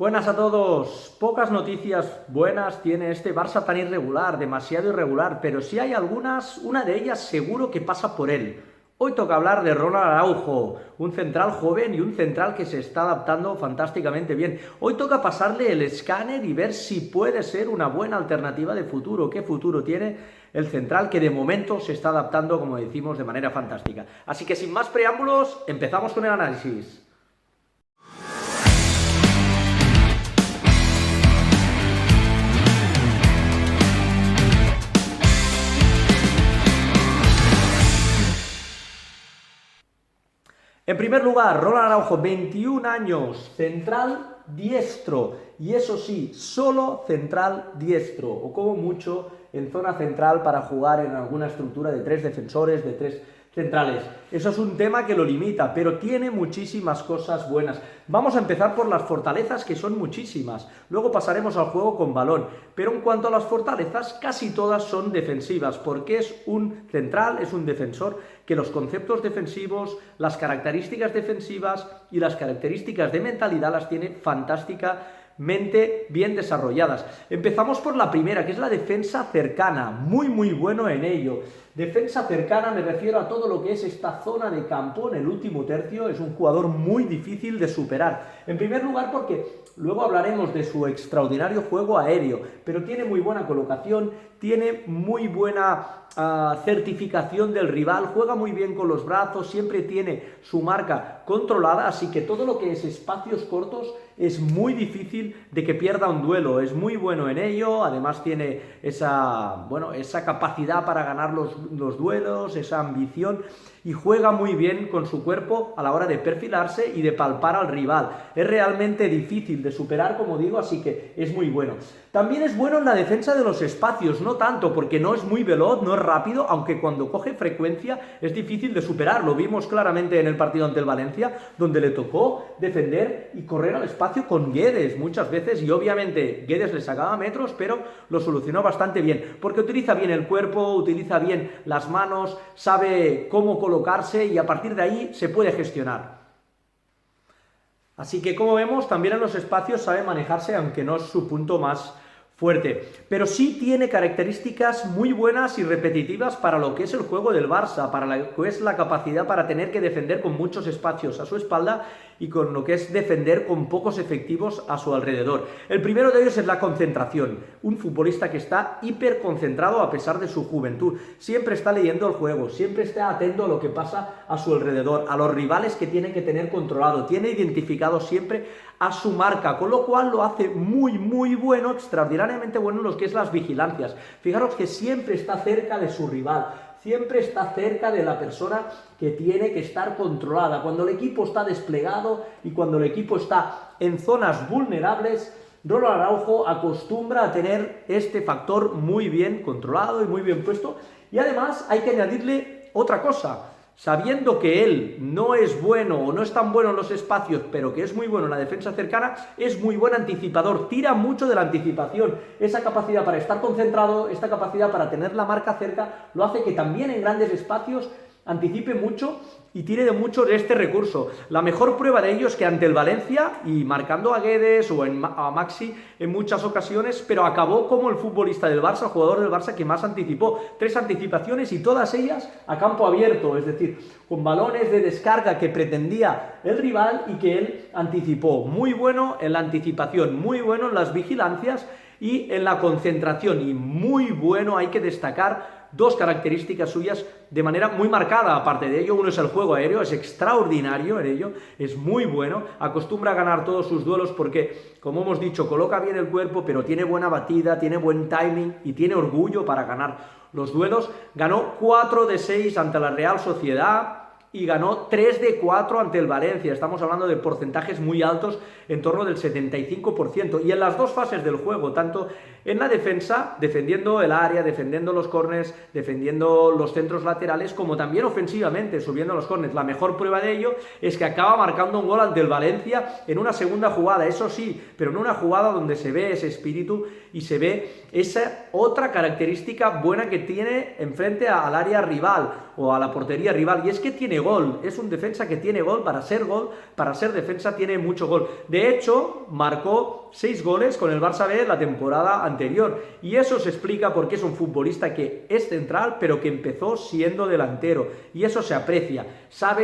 Buenas a todos. Pocas noticias buenas tiene este Barça tan irregular, demasiado irregular, pero si hay algunas, una de ellas seguro que pasa por él. Hoy toca hablar de Ronald Araujo, un central joven y un central que se está adaptando fantásticamente bien. Hoy toca pasarle el escáner y ver si puede ser una buena alternativa de futuro. ¿Qué futuro tiene el central que de momento se está adaptando, como decimos, de manera fantástica? Así que sin más preámbulos, empezamos con el análisis. En primer lugar, Ronald Araujo, 21 años, central diestro, y eso sí, solo central diestro, o como mucho en zona central para jugar en alguna estructura de 3 defensores, de 3 centrales. Eso es un tema que lo limita, pero tiene muchísimas cosas buenas. Vamos a empezar por las fortalezas, que son muchísimas. Luego pasaremos al juego con balón. Pero en cuanto a las fortalezas, casi todas son defensivas, porque es un central, es un defensor, que los conceptos defensivos, las características defensivas y las características de mentalidad las tiene fantásticamente bien desarrolladas. Empezamos por la primera, que es la defensa cercana, muy bueno en ello. Defensa cercana me refiero a todo lo que es esta zona de campo en el último tercio. Es un jugador muy difícil de superar. En primer lugar porque luego hablaremos de su extraordinario juego aéreo, pero tiene muy buena colocación, tiene muy buena certificación del rival, juega muy bien con los brazos, siempre tiene su marca controlada, así que todo lo que es espacios cortos es muy difícil de que pierda un duelo. Es muy bueno en ello, además tiene esa capacidad para ganar los duelos, esa ambición, y juega muy bien con su cuerpo a la hora de perfilarse y de palpar al rival. Es realmente difícil de superar, como digo, así que es muy bueno. También es bueno en la defensa de los espacios, no tanto porque no es muy veloz, no es rápido, aunque cuando coge frecuencia es difícil de superar. Lo vimos claramente en el partido ante el Valencia, donde le tocó defender y correr al espacio con Guedes muchas veces, y obviamente Guedes le sacaba metros, pero lo solucionó bastante bien, porque utiliza bien el cuerpo, utiliza bien las manos, sabe cómo colocarse y a partir de ahí se puede gestionar. Así que, como vemos, también en los espacios sabe manejarse, aunque no es su punto más fuerte, pero sí tiene características muy buenas y repetitivas para lo que es el juego del Barça, para lo que es la capacidad para tener que defender con muchos espacios a su espalda y con lo que es defender con pocos efectivos a su alrededor. El primero de ellos es la concentración. Un futbolista que está hiper concentrado a pesar de su juventud. Siempre está leyendo el juego, siempre está atento a lo que pasa a su alrededor, a los rivales que tiene que tener controlado. Tiene identificado siempre a su marca, con lo cual lo hace muy bueno, extraordinariamente bueno en lo que es las vigilancias. Fijaros que siempre está cerca de su rival, siempre está cerca de la persona que tiene que estar controlada. Cuando el equipo está desplegado y cuando el equipo está en zonas vulnerables, Ronald Araujo acostumbra a tener este factor muy bien controlado y muy bien puesto. Y además hay que añadirle otra cosa. Sabiendo que él no es bueno o no es tan bueno en los espacios, pero que es muy bueno en la defensa cercana, es muy buen anticipador, tira mucho de la anticipación. Esa capacidad para estar concentrado, esta capacidad para tener la marca cerca, lo hace que también en grandes espacios anticipe mucho y tire de mucho de este recurso. La mejor prueba de ello es que ante el Valencia, y marcando a Guedes o a Maxi en muchas ocasiones, pero acabó como el futbolista del Barça, jugador del Barça que más anticipó. 3 anticipaciones y todas ellas a campo abierto, es decir, con balones de descarga que pretendía el rival y que él anticipó. Muy bueno en la anticipación, muy bueno en las vigilancias y en la concentración, y muy bueno, hay que destacar 2 características suyas de manera muy marcada. Aparte de ello, uno es el juego aéreo, es extraordinario en ello, es muy bueno, acostumbra a ganar todos sus duelos porque, como hemos dicho, coloca bien el cuerpo, pero tiene buena batida, tiene buen timing y tiene orgullo para ganar los duelos. Ganó 4 de 6 ante la Real Sociedad y ganó 3 de 4 ante el Valencia. Estamos hablando de porcentajes muy altos, en torno del 75%. Y en las 2 fases del juego, tanto en la defensa, defendiendo el área, defendiendo los córners, defendiendo los centros laterales, como también ofensivamente, subiendo los córners. La mejor prueba de ello es que acaba marcando un gol ante el Valencia en una segunda jugada, eso sí, pero en una jugada donde se ve ese espíritu y se ve esa otra característica buena que tiene enfrente al área rival o a la portería rival, y es que tiene gol, es un defensa que tiene gol, para ser defensa tiene mucho gol. De hecho, marcó 6 goles con el Barça B la temporada anterior, y eso se explica porque es un futbolista que es central, pero que empezó siendo delantero, y eso se aprecia.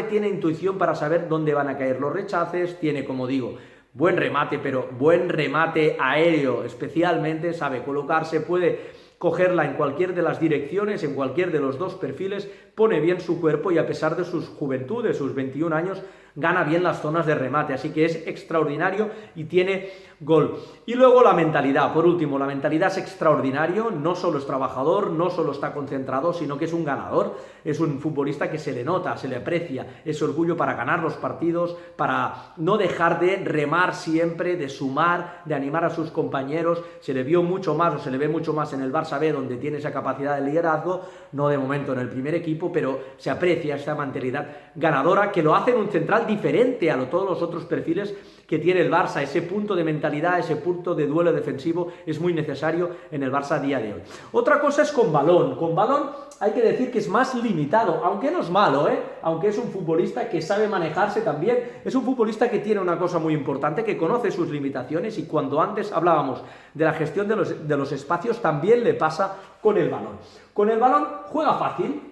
Tiene intuición para saber dónde van a caer los rechaces, tiene, como digo, buen remate, pero buen remate aéreo especialmente, sabe colocarse, puede cogerla en cualquier de las direcciones, en cualquier de los dos perfiles, pone bien su cuerpo y a pesar de sus juventudes, sus 21 años, gana bien las zonas de remate, así que es extraordinario y tiene gol. Y luego la mentalidad, por último, la mentalidad es extraordinario, no solo es trabajador, no solo está concentrado, sino que es un ganador, es un futbolista que se le nota, se le aprecia, ese orgullo para ganar los partidos, para no dejar de remar siempre, de sumar, de animar a sus compañeros. Se le vio mucho más, o se le ve mucho más en el Barça B, donde tiene esa capacidad de liderazgo, no de momento en el primer equipo, pero se aprecia esta mentalidad ganadora que lo hace en un central diferente a todos los otros perfiles que tiene el Barça. Ese punto de mentalidad, ese punto de duelo defensivo es muy necesario en el Barça a día de hoy. Otra cosa es con balón. Con balón hay que decir que es más limitado, aunque no es malo, aunque es un futbolista que sabe manejarse también. Es un futbolista que tiene una cosa muy importante, que conoce sus limitaciones, y cuando antes hablábamos de la gestión de los espacios, también le pasa con el balón. Con el balón juega fácil,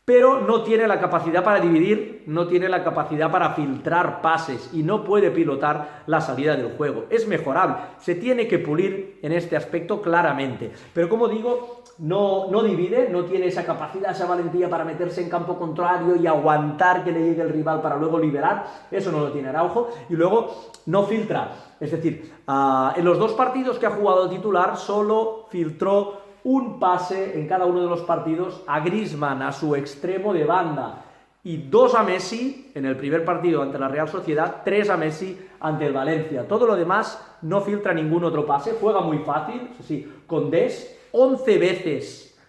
pero no tiene la capacidad para dividir, no tiene la capacidad para filtrar pases y no puede pilotar la salida del juego. Es mejorable, se tiene que pulir en este aspecto claramente, pero como digo, no divide, no tiene esa capacidad, esa valentía para meterse en campo contrario y aguantar que le llegue el rival para luego liberar. Eso no lo tiene Araujo. Y luego no filtra, es decir, en los 2 partidos que ha jugado el titular solo filtró un pase en cada uno de los partidos a Griezmann, a su extremo de banda, y 2 a Messi en el primer partido ante la Real Sociedad, 3 a Messi ante el Valencia. Todo lo demás no filtra ningún otro pase, juega muy fácil, sí, con Dest, 11 veces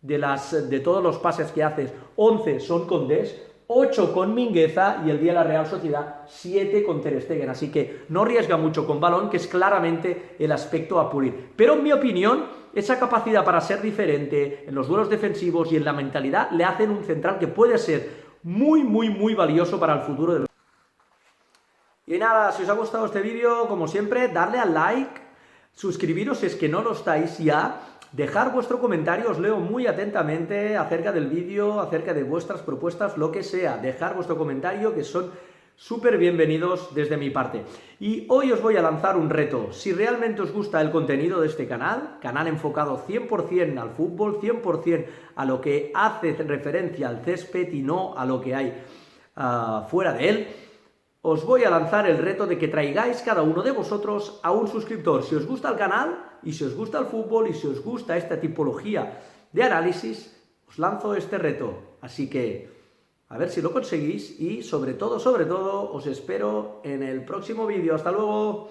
de todos los pases que haces, 11 son con Dest, 8 con Mingueza, y el día de la Real Sociedad 7 con Ter Stegen, así que no arriesga mucho con balón, que es claramente el aspecto a pulir. Pero en mi opinión, esa capacidad para ser diferente en los duelos defensivos y en la mentalidad le hacen un central que puede ser muy, muy, muy valioso para el futuro de los... Y nada, si os ha gustado este vídeo, como siempre, darle al like, suscribiros si es que no lo estáis ya, dejar vuestro comentario, os leo muy atentamente acerca del vídeo, acerca de vuestras propuestas, lo que sea, dejar vuestro comentario, que son súper bienvenidos desde mi parte. Y hoy os voy a lanzar un reto. Si realmente os gusta el contenido de este canal enfocado 100% al fútbol, 100% a lo que hace referencia al césped y no a lo que hay fuera de él, os voy a lanzar el reto de que traigáis cada uno de vosotros a un suscriptor. Si os gusta el canal y si os gusta el fútbol y si os gusta esta tipología de análisis, os lanzo este reto. Así que a ver si lo conseguís y sobre todo, os espero en el próximo vídeo. ¡Hasta luego!